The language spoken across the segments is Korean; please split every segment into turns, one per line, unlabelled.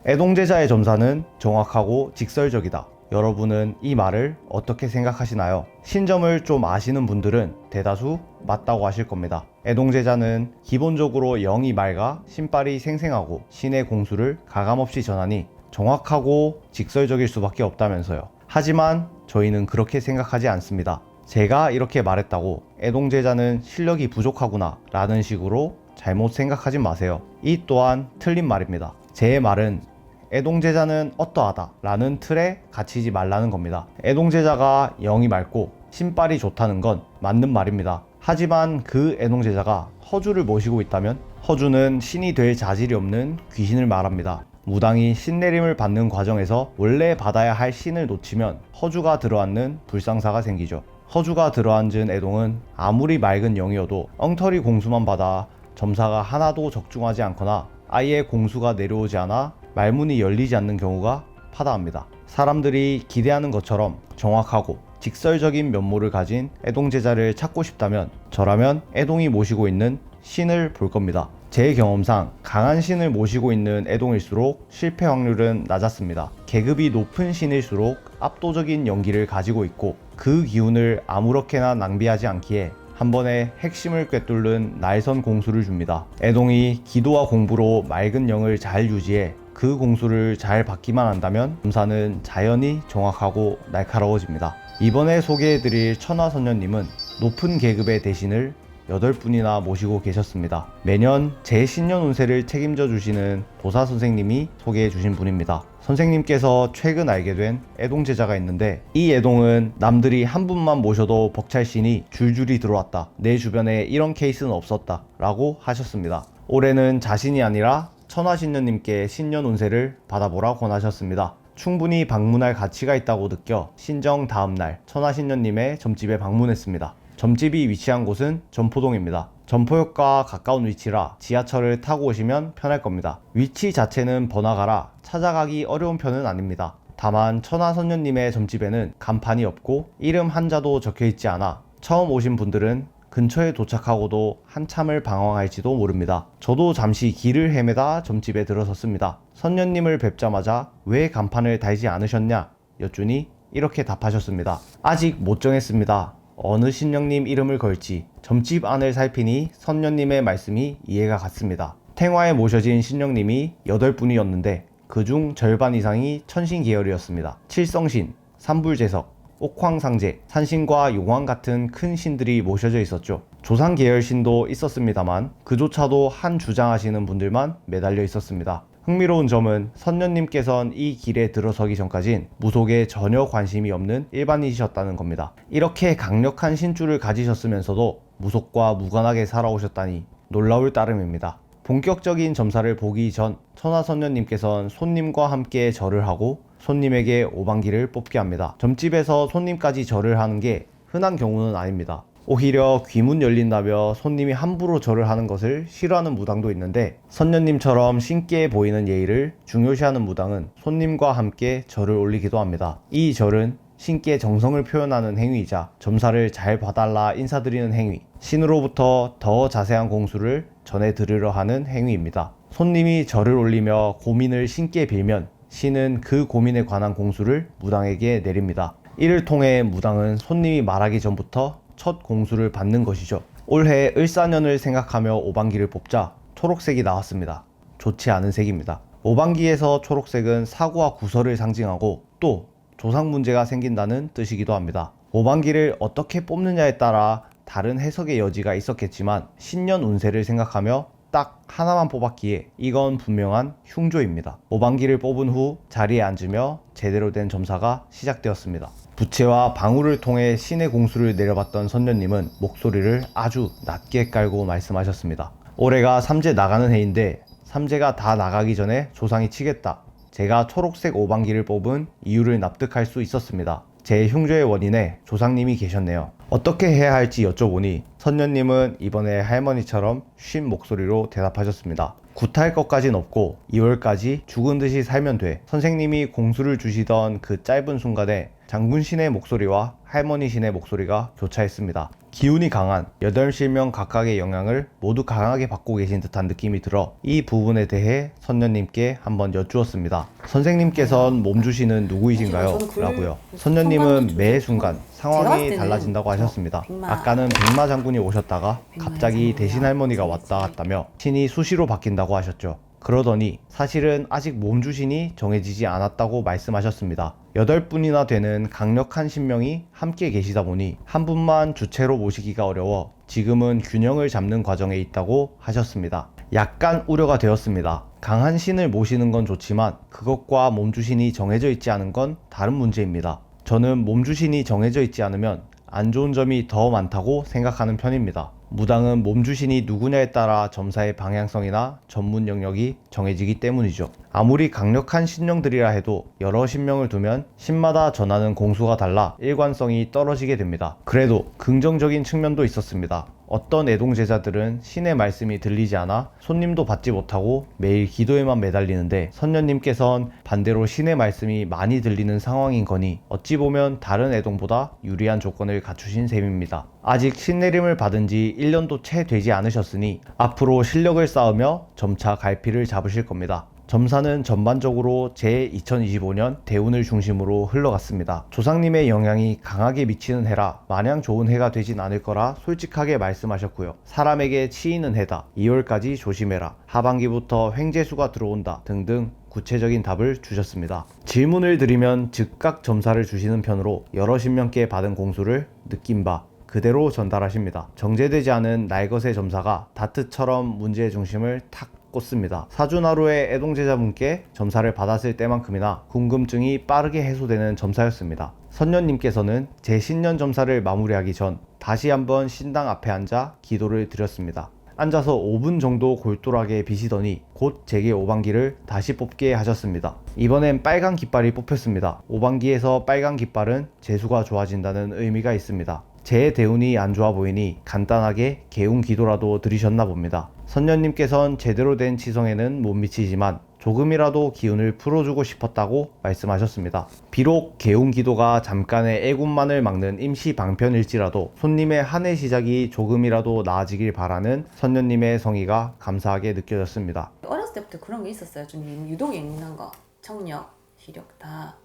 애동제자의 점사는 정확하고 직설적이다. 여러분은 이 말을 어떻게 생각하시나요? 신점을 좀 아시는 분들은 대다수 맞다고 하실 겁니다. 애동제자는 기본적으로 영이 맑아 신발이 생생하고 신의 공수를 가감없이 전하니 정확하고 직설적일 수밖에 없다면서요. 하지만 저희는 그렇게 생각하지 않습니다. 제가 이렇게 말했다고 애동제자는 실력이 부족하구나 라는 식으로 잘못 생각하지 마세요. 이 또한 틀린 말입니다. 제 말은 애동제자는 어떠하다 라는 틀에 갇히지 말라는 겁니다. 애동제자가 영이 맑고 신발이 좋다는 건 맞는 말입니다. 하지만 그 애동제자가 허주를 모시고 있다면 허주는 신이 될 자질이 없는 귀신을 말합니다. 무당이 신내림을 받는 과정에서 원래 받아야 할 신을 놓치면 허주가 들어앉는 불상사가 생기죠. 허주가 들어앉은 애동은 아무리 맑은 영이어도 엉터리 공수만 받아 점사가 하나도 적중하지 않거나 아예 공수가 내려오지 않아 말문이 열리지 않는 경우가 파다합니다. 사람들이 기대하는 것처럼 정확하고 직설적인 면모를 가진 애동제자를 찾고 싶다면 저라면 애동이 모시고 있는 신을 볼 겁니다. 제 경험상 강한 신을 모시고 있는 애동일수록 실패 확률은 낮았습니다. 계급이 높은 신일수록 압도적인 연기를 가지고 있고 그 기운을 아무렇게나 낭비하지 않기에 한 번에 핵심을 꿰뚫는 날선 공수를 줍니다. 애동이 기도와 공부로 맑은 영을 잘 유지해 그 공수를 잘 받기만 한다면 점사는 자연히 정확하고 날카로워집니다. 이번에 소개해드릴 천하선녀님은 높은 계급의 대신을 8분이나 모시고 계셨습니다. 매년 제 신년 운세를 책임져 주시는 도사 선생님이 소개해 주신 분입니다. 선생님께서 최근 알게 된 애동제자가 있는데 이 애동은 남들이 한 분만 모셔도 벅찰 신이 줄줄이 들어왔다. 내 주변에 이런 케이스는 없었다 라고 하셨습니다. 올해는 자신이 아니라 천하신녀님께 신년 운세를 받아보라 권하셨습니다. 충분히 방문할 가치가 있다고 느껴 신정 다음날 천하신녀님의 점집에 방문했습니다. 점집이 위치한 곳은 점포동입니다. 점포역과 가까운 위치라 지하철을 타고 오시면 편할 겁니다. 위치 자체는 번화가라 찾아가기 어려운 편은 아닙니다. 다만 천하선녀님의 점집에는 간판이 없고 이름 한자도 적혀있지 않아 처음 오신 분들은 근처에 도착하고도 한참을 방황할지도 모릅니다. 저도 잠시 길을 헤매다 점집에 들어섰습니다. 선녀님을 뵙자마자 왜 간판을 달지 않으셨냐 여쭈니 이렇게 답하셨습니다. 아직 못 정했습니다. 어느 신령님 이름을 걸지. 점집 안을 살피니 선녀님의 말씀이 이해가 갔습니다. 탱화에 모셔진 신령님이 8분이었는데 그중 절반 이상이 천신 계열이었습니다. 칠성신, 삼불제석, 옥황상제, 산신과 용왕 같은 큰 신들이 모셔져 있었죠. 조상 계열 신도 있었습니다만 그조차도 한 주장하시는 분들만 매달려 있었습니다. 흥미로운 점은 선녀님께선 이 길에 들어서기 전까진 무속에 전혀 관심이 없는 일반인이셨다는 겁니다. 이렇게 강력한 신주를 가지셨으면서도 무속과 무관하게 살아오셨다니 놀라울 따름입니다. 본격적인 점사를 보기 전 천하선녀님께선 손님과 함께 절을 하고 손님에게 오방기를 뽑게 합니다. 점집에서 손님까지 절을 하는 게 흔한 경우는 아닙니다. 오히려 귀문 열린다며 손님이 함부로 절을 하는 것을 싫어하는 무당도 있는데 선녀님처럼 신께 보이는 예의를 중요시하는 무당은 손님과 함께 절을 올리기도 합니다. 이 절은 신께 정성을 표현하는 행위이자 점사를 잘 봐달라 인사드리는 행위, 신으로부터 더 자세한 공수를 전해드리려 하는 행위입니다. 손님이 절을 올리며 고민을 신께 빌면 신은 그 고민에 관한 공수를 무당에게 내립니다. 이를 통해 무당은 손님이 말하기 전부터 첫 공수를 받는 것이죠. 올해 을사년을 생각하며 오방기를 뽑자 초록색이 나왔습니다. 좋지 않은 색입니다. 오방기에서 초록색은 사고와 구설을 상징하고 또 조상 문제가 생긴다는 뜻이기도 합니다. 오방기를 어떻게 뽑느냐에 따라 다른 해석의 여지가 있었겠지만 신년 운세를 생각하며 딱 하나만 뽑았기에 이건 분명한 흉조입니다. 오방기를 뽑은 후 자리에 앉으며 제대로 된 점사가 시작되었습니다. 부채와 방울을 통해 신의 공수를 내려봤던 선녀님은 목소리를 아주 낮게 깔고 말씀하셨습니다. 올해가 삼재 나가는 해인데 삼재가 다 나가기 전에 조상이 치겠다. 제가 초록색 오방기를 뽑은 이유를 납득할 수 있었습니다. 제 흉조의 원인에 조상님이 계셨네요. 어떻게 해야 할지 여쭤보니 선녀님은 이번에 할머니처럼 쉰 목소리로 대답하셨습니다. 굿할 것까진 없고 2월까지 죽은 듯이 살면 돼. 선생님이 공수를 주시던 그 짧은 순간에 장군 신의 목소리와 할머니 신의 목소리가 교차했습니다. 기운이 강한 8실명 각각의 영향을 모두 강하게 받고 계신 듯한 느낌이 들어 이 부분에 대해 선녀님께 한번 여쭈었습니다. 선생님께선 몸주신은 누구이신가요? 라고요. 선녀님은 매 순간 상황이 달라진다고 하셨습니다. 아까는 백마 장군이 오셨다가 갑자기 대신 할머니가 왔다 갔다며 신이 수시로 바뀐다고 하셨죠. 그러더니 사실은 아직 몸주신이 정해지지 않았다고 말씀하셨습니다. 8분이나 되는 강력한 신명이 함께 계시다 보니 한 분만 주체로 모시기가 어려워 지금은 균형을 잡는 과정에 있다고 하셨습니다. 약간 우려가 되었습니다. 강한 신을 모시는 건 좋지만 그것과 몸주신이 정해져 있지 않은 건 다른 문제입니다. 저는 몸주신이 정해져 있지 않으면 안 좋은 점이 더 많다고 생각하는 편입니다. 무당은 몸주신이 누구냐에 따라 점사의 방향성이나 전문 영역이 정해지기 때문이죠. 아무리 강력한 신령들이라 해도 여러 신명을 두면 신마다 전하는 공수가 달라 일관성이 떨어지게 됩니다. 그래도 긍정적인 측면도 있었습니다. 어떤 애동제자들은 신의 말씀이 들리지 않아 손님도 받지 못하고 매일 기도에만 매달리는데 선녀님께선 반대로 신의 말씀이 많이 들리는 상황인 거니 어찌 보면 다른 애동보다 유리한 조건을 갖추신 셈입니다. 아직 신내림을 받은 지 1년도 채 되지 않으셨으니 앞으로 실력을 쌓으며 점차 갈피를 잡으실 겁니다. 점사는 전반적으로 제 2025년 대운을 중심으로 흘러갔습니다. 조상님의 영향이 강하게 미치는 해라 마냥 좋은 해가 되진 않을 거라 솔직하게 말씀하셨고요. 사람에게 치이는 해다. 2월까지 조심해라. 하반기부터 횡재수가 들어온다. 등등 구체적인 답을 주셨습니다. 질문을 드리면 즉각 점사를 주시는 편으로 여러 신명께 받은 공수를 느낀 바 그대로 전달하십니다. 정제되지 않은 날것의 점사가 다트처럼 문제의 중심을 탁 꽂습니다. 사주나루의 애동제자분께 점사를 받았을 때만큼이나 궁금증이 빠르게 해소되는 점사였습니다. 선녀님께서는 제 신년 점사를 마무리하기 전 다시 한번 신당 앞에 앉아 기도를 드렸습니다. 앉아서 5분 정도 골똘하게 비시더니 곧 제게 오방기를 다시 뽑게 하셨습니다. 이번엔 빨간 깃발이 뽑혔습니다. 오방기에서 빨간 깃발은 재수가 좋아진다는 의미가 있습니다. 제 대운이 안 좋아 보이니 간단하게 개운 기도라도 드리셨나 봅니다. 선녀님께선 제대로 된 치성에는 못 미치지만 조금이라도 기운을 풀어주고 싶었다고 말씀하셨습니다. 비록 개운 기도가 잠깐의 애군만을 막는 임시 방편일지라도 손님의 한 해 시작이 조금이라도 나아지길 바라는 선녀님의 성의가 감사하게 느껴졌습니다.
어렸을 때부터 그런 게 있었어요. 좀 유독 예민한 거, 청력, 시력 다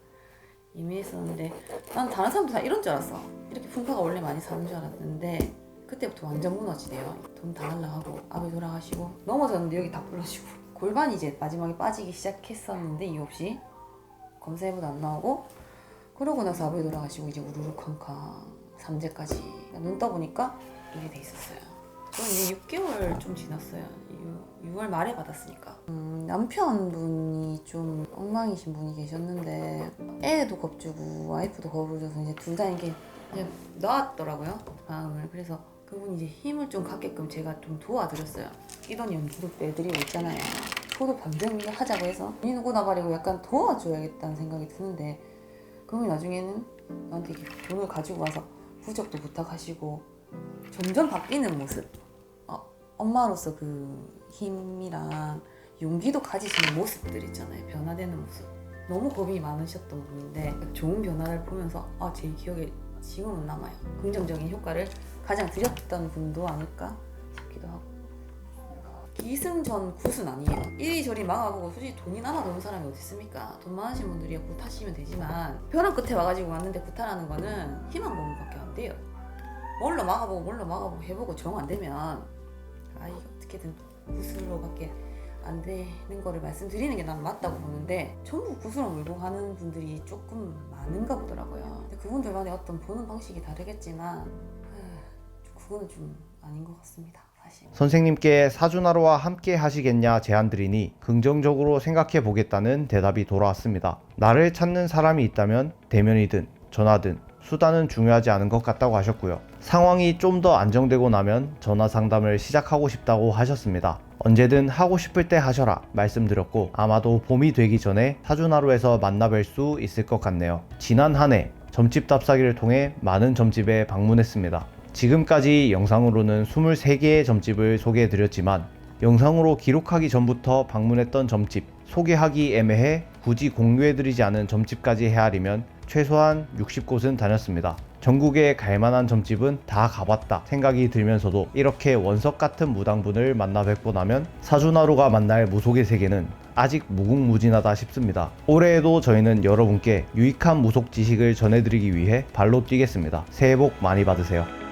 예민했었는데 난 다른 사람도 다 이런 줄 알았어. 이렇게 풍파가 원래 많이 사는 줄 알았는데 그때부터 완전 무너지대요. 돈 다 날라가고 아버지 돌아가시고 넘어졌는데 여기 다 부러지고 골반이 이제 마지막에 빠지기 시작했었는데 이유 없이 검사해보도 안 나오고 그러고 나서 아버지 돌아가시고 이제 우르르 쾅쾅 3제까지 눈 떠보니까 이게 돼 있었어요. 저는 이제 6개월 좀 지났어요. 6월 말에 받았으니까. 남편분이 좀 엉망이신 분이 계셨는데 애도 겁주고 와이프도 겁을 줘서 이제 둘 다 이렇게 그냥 놨더라고요, 마음을. 그래서 그분이 이제 힘을 좀 갖게끔 제가 좀 도와드렸어요. 이런 연기도 빼드리고 있잖아요. 저도 반대로 하자고 해서 이 누구 나발이고 약간 도와줘야겠다는 생각이 드는데 그분이 나중에는 나한테 이렇게 돈을 가지고 와서 부적도 부탁하시고 점점 바뀌는 모습, 엄마로서 그 힘이랑 용기도 가지시는 모습들 있잖아요. 변화되는 모습. 너무 겁이 많으셨던 분인데 좋은 변화를 보면서 제 기억에 지금은 남아요. 긍정적인 효과를 가장 드렸던 분도 아닐까 싶기도 하고. 기승전 굿은 아니에요. 이리저리 막아보고 솔직히 돈이 남아도는 사람이 어디 있습니까? 돈 많으신 분들이 굿하시면 되지만 벼랑 끝에 와가지고 왔는데 굿하라는 거는 희망 고문밖에 안 돼요. 뭘로 막아보고 해보고 정 안 되면 이게 어떻게든 굿으로밖에 안 되는 거를 말씀드리는 게 난 맞다고 보는데 전부 굿으로 몰고 가는 분들이 조금 많은가 보더라고요. 근데 그분들만의 어떤 보는 방식이 다르겠지만 그거는 좀 아닌 것 같습니다. 사실.
선생님께 사주나루와 함께 하시겠냐 제안드리니 긍정적으로 생각해 보겠다는 대답이 돌아왔습니다. 나를 찾는 사람이 있다면 대면이든 전화든 수단은 중요하지 않은 것 같다고 하셨고요. 상황이 좀 더 안정되고 나면 전화 상담을 시작하고 싶다고 하셨습니다. 언제든 하고 싶을 때 하셔라 말씀드렸고 아마도 봄이 되기 전에 사주나루에서 만나뵐 수 있을 것 같네요. 지난 한 해 점집 답사기를 통해 많은 점집에 방문했습니다. 지금까지 영상으로는 23개의 점집을 소개해드렸지만 영상으로 기록하기 전부터 방문했던 점집, 소개하기 애매해 굳이 공유해드리지 않은 점집까지 헤아리면 최소한 60곳은 다녔습니다. 전국에 갈만한 점집은 다 가봤다 생각이 들면서도 이렇게 원석 같은 무당분을 만나 뵙고 나면 사주나루가 만날 무속의 세계는 아직 무궁무진하다 싶습니다. 올해에도 저희는 여러분께 유익한 무속 지식을 전해드리기 위해 발로 뛰겠습니다. 새해 복 많이 받으세요.